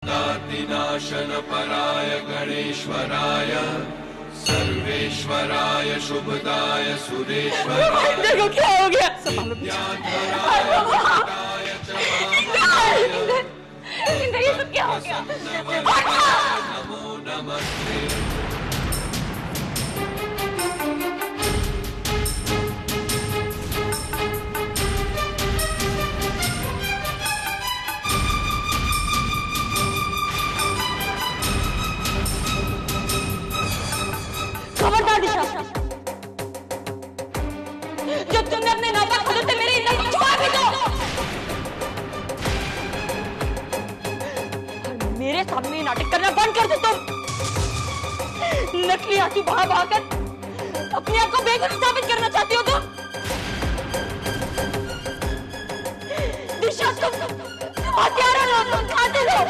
नाशन पराय गणेश्वराय सर्वेश्वराय शुभदाय सुरेश्वराय। देखो क्या हो गया। इंदर ये सब क्या हो गया। नमो नमस्ते। खबरदार दिशा, जब तुमने अपने नापाक हाथों से मेरे इंदर को छुआ भी दो और मेरे सामने ये नाटक करना बंद कर दो। तुम नकली आंसू बहा बहा कर अपने आप को बेगुनाह साबित करना चाहती हो। दिशा तुम हत्यारा हो, तुम कातिल हो।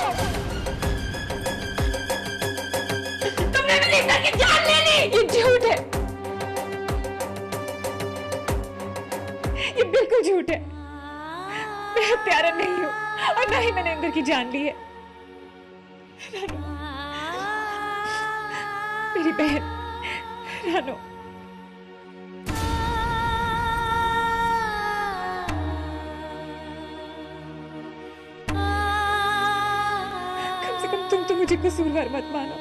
तुमने मेरे इंदर की जान ले ली। ये झूठ है, ये बिल्कुल झूठ है। मैं हत्यारा नहीं हूँ और ना ही मैंने इंदर की जान ली है। मेरी बहन रानो, कम से कम तुम तो मुझे कसूरवार मत मानो।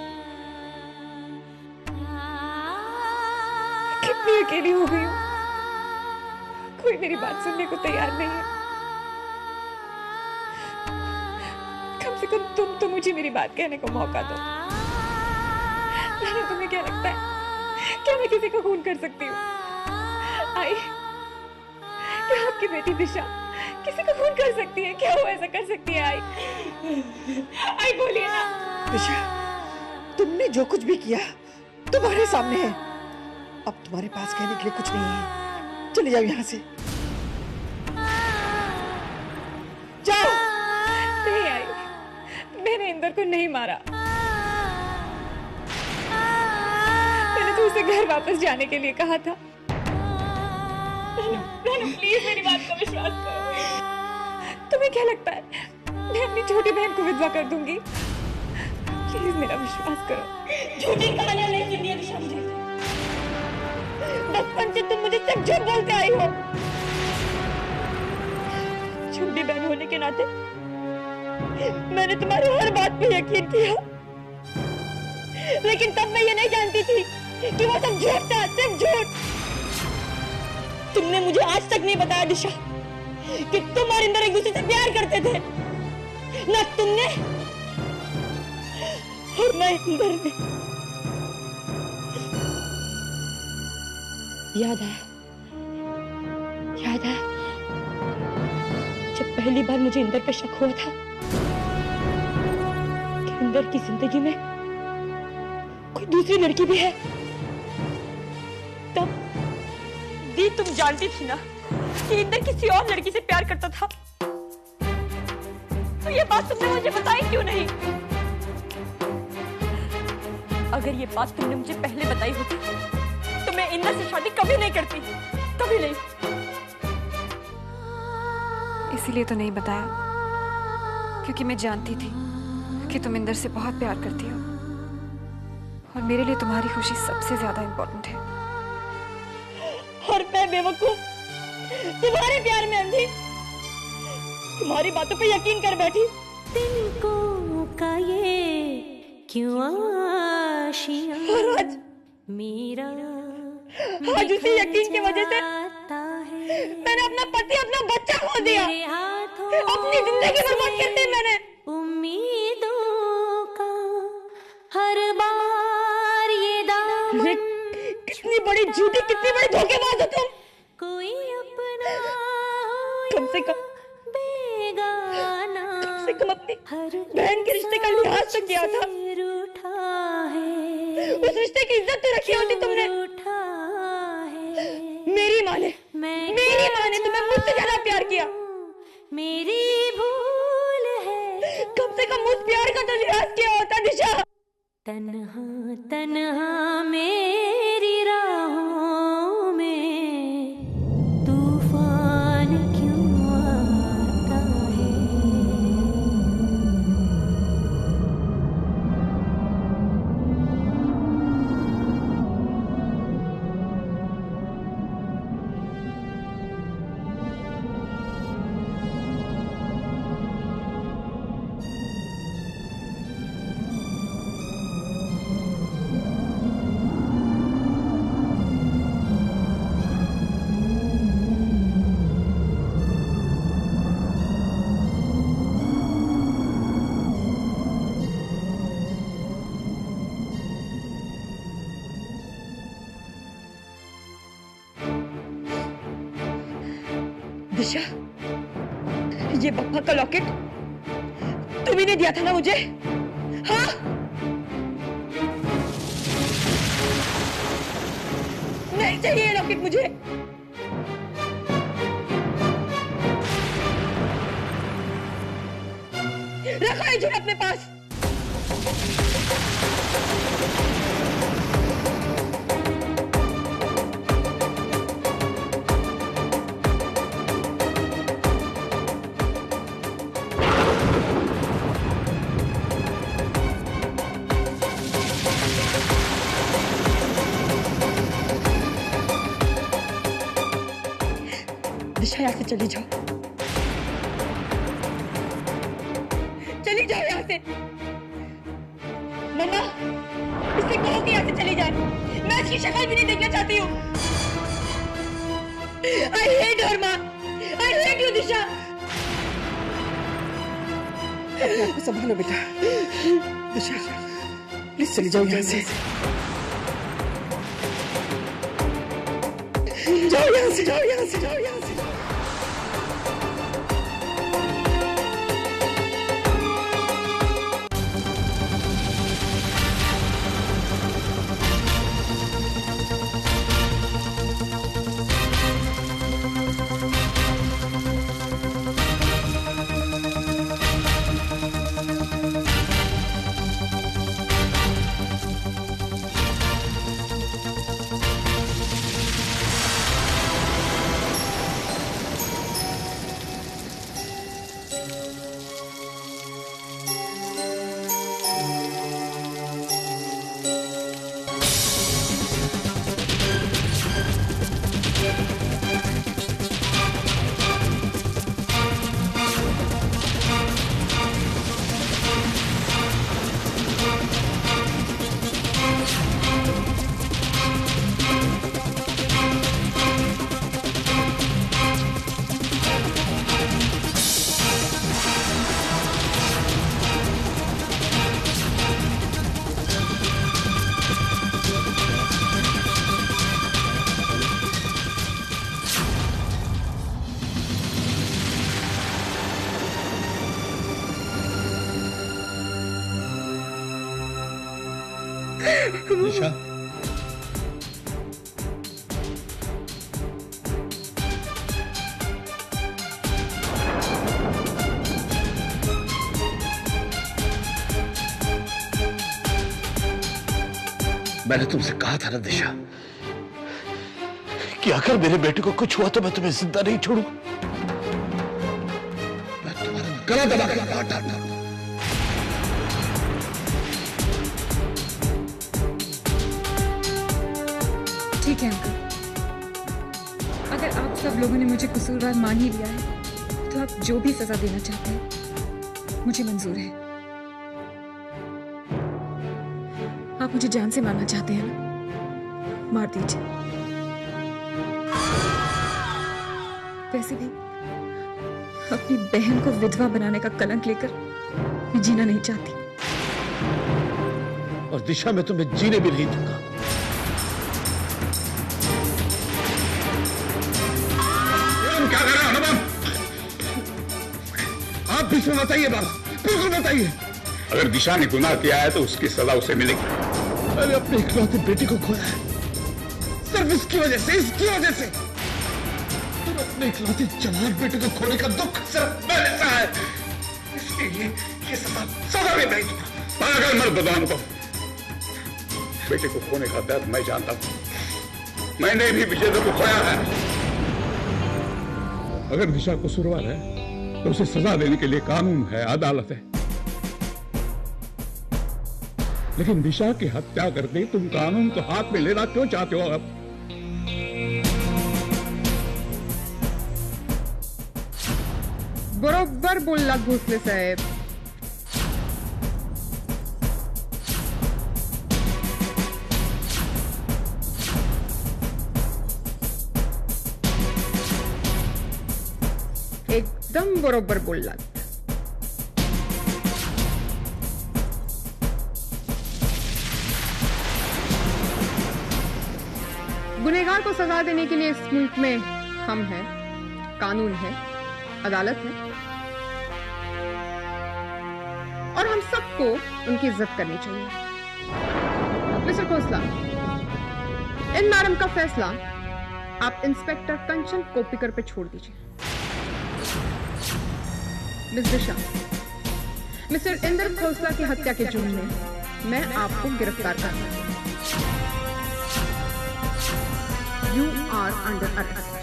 कितनी अकेली हो गई हूँ, कोई मेरी बात सुनने को तैयार नहीं है। कम से कम तुम तो मुझे मेरी बात कहने को मौका दो। तुम्हें क्या लगता है, क्या मैं किसी को खून कर सकती हूँ? आई, क्या आपकी बेटी दिशा किसी को खून कर सकती है? क्या वो ऐसा कर सकती है? आई बोलिए ना। दिशा, तुमने जो कुछ भी किया तुम्हारे सामने है। अब तुम्हारे पास कहने के लिए कुछ नहीं है। चले जाओ यहाँ से, जाओ। नहीं आई, मैंने इंदर को नहीं मारा। मैंने तो उसे घर वापस जाने के लिए कहा था। प्लीज मेरी बात का विश्वास करो। तुम्हें क्या लगता है मैं अपनी छोटी बहन को विधवा कर दूंगी? प्लीज मेरा विश्वास करो। झूठी कहानियां नहीं सुनिए दिशा मुझे। बचपन से तुम मुझे सब झूठ बोलते आई हो। छोटी बहन होने के नाते मैंने तुम्हारी हर बात पे यकीन किया, लेकिन तब मैं ये नहीं जानती थी कि वो सब झूठ था, सिर्फ झूठ। तुमने मुझे आज तक नहीं बताया दिशा कि तुम और इंदर एक दूसरे से प्यार करते थे। ना तुमने और ना इंदर ने। याद आया जब पहली बार मुझे इंदर पे शक हुआ था कि इंदर की जिंदगी में कोई दूसरी लड़की भी है। तब दी तुम जानती थी ना कि इंदर किसी और लड़की से प्यार करता था, तो ये बात तुमने मुझे बताई क्यों नहीं? अगर ये बात तुमने मुझे पहले बताई होती तो मैं इंदर से शादी कभी नहीं करती, कभी नहीं। इसीलिए तो नहीं बताया, क्योंकि मैं जानती थी कि तुम इंदर से बहुत प्यार करती हो और मेरे लिए तुम्हारी खुशी सबसे ज्यादा इंपॉर्टेंट है। और मैं बेवकूफ तुम्हारे प्यार में अंधी, तुम्हारी बातों पे यकीन कर बैठी। तिनको का ये क्यों आशिया आज मेरा आज उसी यकीन की वजह से मैंने अपना पति, अपना बच्चा खो दिया। अपनी जिंदगी बर्बाद कर दी मैंने। उम्मीदों का हर बार ये दामन, कितनी बड़ी झूठी, कितनी बड़ी धोखेबाज हो तुम। कोई अपना कम से कम बेगाना, कम से कम अपनी बहन के रिश्ते का लिहाज तो किया था। उस रिश्ते की इज्जत तो रखी होती तुमने। मेरी माँ ने तुम्हें मुझसे ज्यादा प्यार किया। मेरी भूल है, कम से कम उस प्यार का तो लिहाज किया होता दिशा। तन्हा तन्हा मेरी राहों में तूफान क्यों आता है। दिशा, ये बप्पा का लॉकेट तुम्ही ने दिया था ना मुझे? हाँ? नहीं चाहिए ये लॉकेट मुझे। रखो ये झूठ अपने पास। दिशा, यहाँ से चली जाओ, चली जाओ यहाँ से। मम्मा, इससे कहो कि यहाँ से चली जाए। मैं इसकी शक्ल भी नहीं देखना चाहती हूँ। I hate her, माँ। I hate you, दिशा। अपने आप को संभालो बेटा। दिशा, प्लीज चली जाओ यहाँ से। जाओ यहाँ से, जाओ यहाँ से, जाओ यहाँ से। दिशा, मैंने तुमसे कहा था ना दिशा कि अगर मेरे बेटे को कुछ हुआ तो मैं तुम्हें जिंदा नहीं छोड़ूंगा। मैं तुम्हारा गला दबा के मार डालूंगा। ठीक है अंकल, अगर आप सब लोगों ने मुझे कसूरवार मान ही लिया है तो आप जो भी सजा देना चाहते हैं मुझे मंजूर है। आप मुझे जान से मारना चाहते हैं ना, मार दीजिए। वैसे भी अपनी बहन को विधवा बनाने का कलंक लेकर मैं जीना नहीं चाहती। और दिशा, मैं तुम्हें जीने भी नहीं दूंगा। क्या कर रहे हो अनुपम? आप भी इसमें बताइए बाबा, बिल्कुल बताइए। अगर दिशा ने गुनाह किया है तो उसकी सजा उसे मिलेगी। मैंने अपने इकलौते बेटे को खोया है, सिर्फ इसकी वजह से, इसकी वजह से। और अपने इकलौते जवान बेटे को खोने का दुख सिर्फ मैंने सहा है, इसलिए ये सजा भी नहीं दूंगा। पागल मत बनो अनुपम, बेटे को खोने का दर्द मैं जानता हूं। मैंने भी विजेंद्र को खोया है। अगर दिशा कसूरवार है तो उसे सजा देने के लिए कानून है, अदालत है। लेकिन दिशा की हत्या करके तुम कानून को हाथ में लेना क्यों चाहते हो? अब बरोबर बोलला भोसले साहेब। एकदम बरोबर बोललात। गुनहगार को सजा देने के लिए इस मुल्क में हम हैं कानून है, अदालत है, और हम सबको उनकी इज्जत करनी चाहिए। मिस्टर खोसला, इन मैडम का फैसला आप इंस्पेक्टर कंचन कोपिकर पे छोड़ दीजिए। मिस दिशा, मिस्टर इंद्र खोसला की हत्या के जुर्म में मैं आपको गिरफ्तार करता हूं। You are under arrest.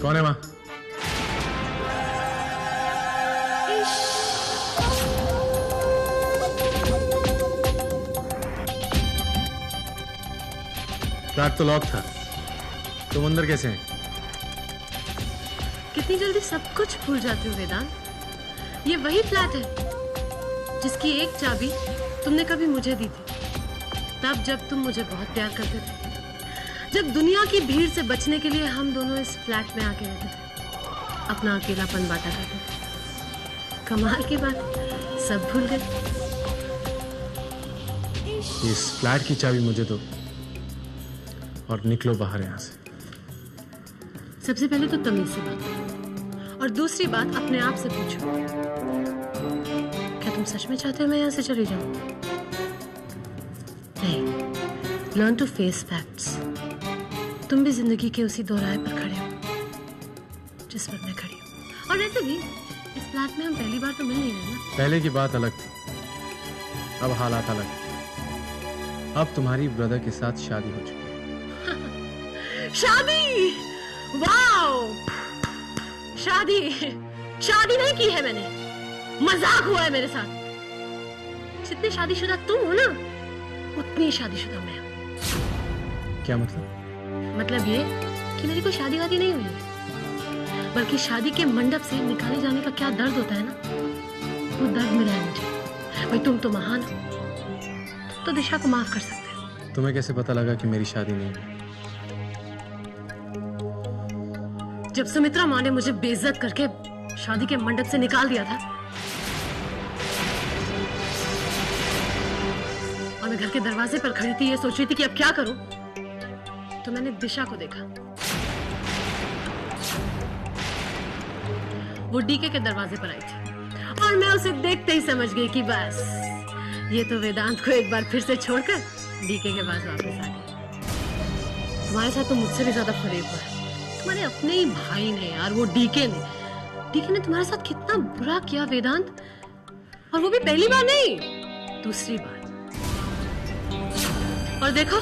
कौन है वहां? फ्लैट तो लॉक था, तुम अंदर कैसे हैं? कितनी जल्दी सब कुछ भूल जाते हो वेदांत। ये वही फ्लैट है जिसकी एक चाबी तुमने कभी मुझे दी थी, तब जब तुम मुझे बहुत प्यार करते थे, जब दुनिया की भीड़ से बचने के लिए हम दोनों इस फ्लैट में आके रहते थे, अपना अकेलापन बांटा करते थे। कमाल की बात, सब भूल गए। इस फ्लैट की चाबी मुझे दो और निकलो बाहर यहां से। सबसे पहले तो तमीज से बात करो, और दूसरी बात अपने आप से पूछो, क्या तुम सच में चाहते हो मैं यहां से चली जाऊं? नहीं, लर्न टू फेस फैक्ट्स। तुम भी जिंदगी के उसी दोराहे पर खड़े हो जिस पर मैं खड़ी हूं। और वैसे भी इस फ्लैट में हम पहली बार तो मिल नहीं रहे ना। पहले की बात अलग थी, अब हालात अलग। अब तुम्हारी ब्रदर के साथ शादी हो चुकी है। शादी? वाओ! शादी नहीं की है मैंने, मजाक हुआ है मेरे साथ। जितने शादीशुदा तुम हो ना, उतनी शादीशुदा मैं हूं। क्या मतलब? मतलब ये कि मेरी कोई शादी वादी नहीं हुई है, बल्कि शादी के मंडप से निकाले जाने का क्या दर्द होता है ना, वो दर्द मिला है मुझे। भाई तुम तो महान हो, तो दिशा को माफ कर सकते हो। तुम्हें कैसे पता लगा कि मेरी शादी नहीं हुई? जब सुमित्रा माँ ने मुझे बेइज्जत करके शादी के मंडप से निकाल दिया था और मैं घर के दरवाजे पर खड़ी थी, ये सोच रही थी कि अब क्या करूं, तो मैंने दिशा को देखा। वो डीके के दरवाजे पर आई थी और मैं उसे देखते ही समझ गई कि बस ये तो वेदांत को एक बार फिर से छोड़कर डीके के पास वापस आ गई। तुम्हारे साथ तो मुझसे भी ज्यादा फरेब हुआ है। तुम्हारे अपने ही भाई ने यार, वो डीके ने तुम्हारे साथ कितना बुरा किया वेदांत, और वो भी पहली बार नहीं, दूसरी बार। और देखो,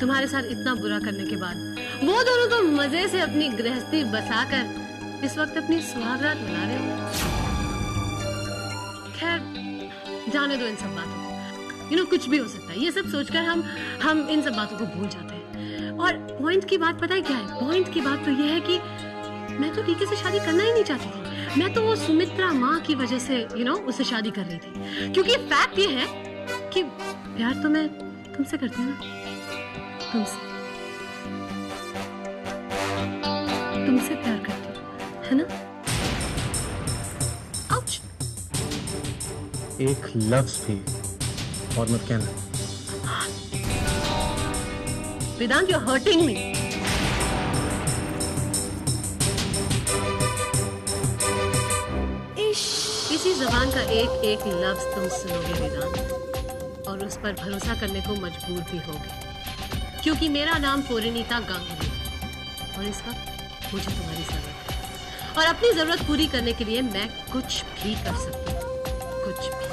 तुम्हारे साथ इतना बुरा करने के बाद वो दोनों तो मजे से अपनी गृहस्थी बसाकर इस वक्त अपनी सुहागरात मना रहे हो। खैर जाने दो इन सब बातों को। कुछ भी हो सकता है, ये सब सोचकर हम इन सब बातों को भूल जाते हैं। और पॉइंट की बात पता है क्या है? पॉइंट की बात तो ये है कि मैं तो डीके से शादी करना ही नहीं चाहती थी। मैं तो वो सुमित्रा माँ की वजह से उससे शादी कर रही थी, क्योंकि फैक्ट ये है कि प्यार तो मैं तुमसे करती हूँ ना, तुमसे प्यार करती हूँ, है ना? आउच! एक लफ्ज भी और मत कहना। वेदांत, you're hurting me. इसी जबान का एक एक लफ्ज तुम सुनोगे वेदांत, और उस पर भरोसा करने को मजबूर भी होगे, क्योंकि मेरा नाम पोरिनीता गांगुली है और इस वक्त मुझे तुम्हारी जरूरत है, और अपनी जरूरत पूरी करने के लिए मैं कुछ भी कर सकती हूँ, कुछ भी।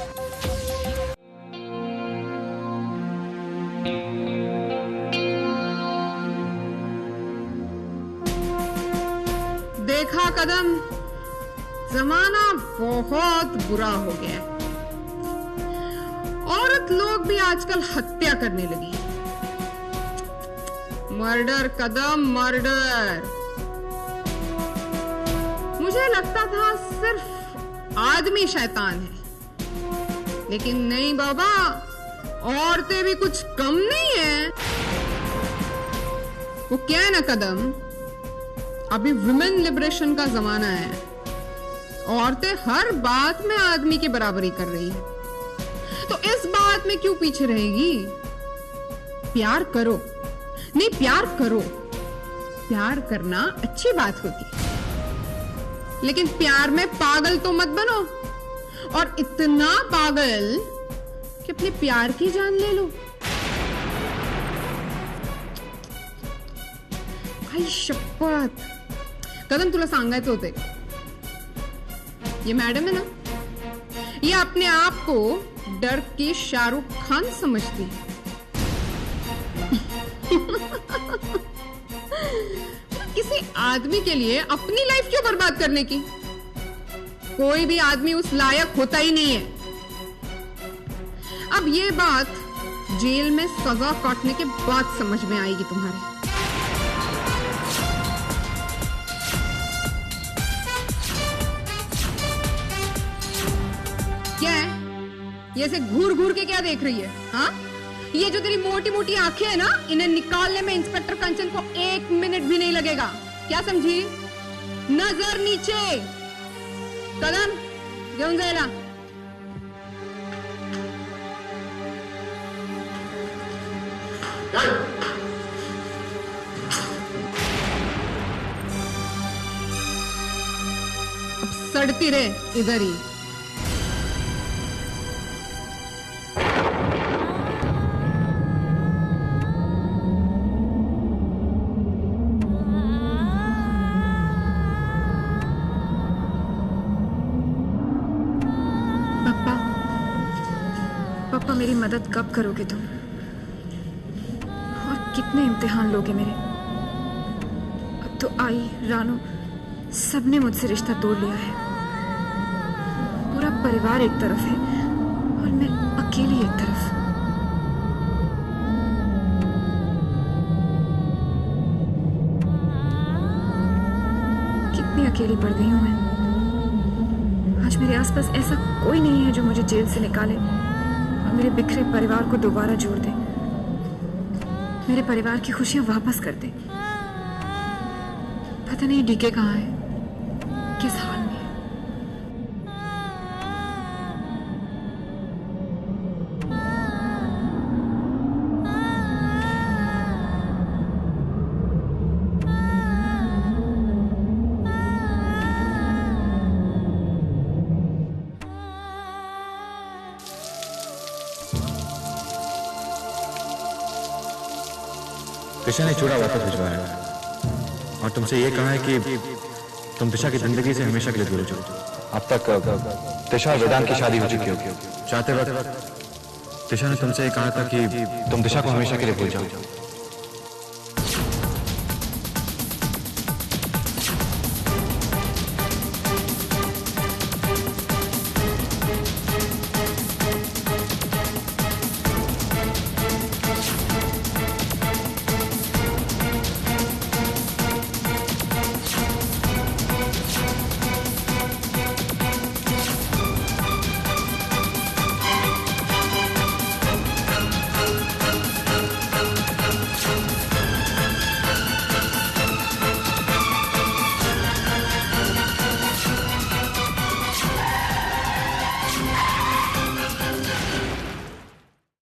देखा कदम, जमाना बहुत बुरा हो गया है। औरत लोग भी आजकल हत्या करने लगी है। मर्डर कदम, मर्डर। मुझे लगता था सिर्फ आदमी शैतान है, लेकिन नहीं बाबा, औरतें भी कुछ कम नहीं है। वो क्या है ना कदम, अभी वुमेन लिबरेशन का जमाना है। औरतें हर बात में आदमी की बराबरी कर रही है, तो इस बात में क्यों पीछे रहेगी? प्यार करो, नहीं प्यार करो। प्यार करना अच्छी बात होती है, लेकिन प्यार में पागल तो मत बनो, और इतना पागल कि अपने प्यार की जान ले लो। आई शपथ, कदम तुला सांगायचं होते, ये मैडम है ना, ये अपने आप को डर की शाहरुख खान समझती है। किसी आदमी के लिए अपनी लाइफ क्यों बर्बाद करने की? कोई भी आदमी उस लायक होता ही नहीं है। अब ये बात जेल में सजा काटने के बाद समझ में आएगी तुम्हारे। क्या है ये ऐसे घूर घूर के क्या देख रही है? हाँ, ये जो तेरी मोटी मोटी आंखें है ना, इन्हें निकालने में इंस्पेक्टर कंचन को 1 मिनट भी नहीं लगेगा। क्या समझी? नजर नीचे, कदम घेऊन जायला। अब सड़ती रहे इधर ही। पापा, मेरी मदद कब करोगे तुम? और कितने इम्तिहान लोगे मेरे? अब तो आई, रानू, सबने मुझसे रिश्ता तोड़ लिया है। पूरा परिवार एक तरफ है और मैं अकेली एक तरफ। कितनी अकेली पड़ गई हूं मैं। आज मेरे आसपास ऐसा कोई नहीं है जो मुझे जेल से निकाले और मेरे बिखरे परिवार को दोबारा जोड़ दे, मेरे परिवार की खुशियां वापस कर दे। पता नहीं डीके कहाँ है, किस हाल में है। दिशा ने चूड़ा वापस भिजवाया है और तुमसे ये कहा है कि तुम दिशा की जिंदगी से हमेशा के लिए दूर हो जाओ। अब तक दिशा और वेदांत की शादी हो चुकी होगी। चाहते वक्त दिशा ने तुमसे ये कहा था कि तुम दिशा को हमेशा के लिए भूल जाओ।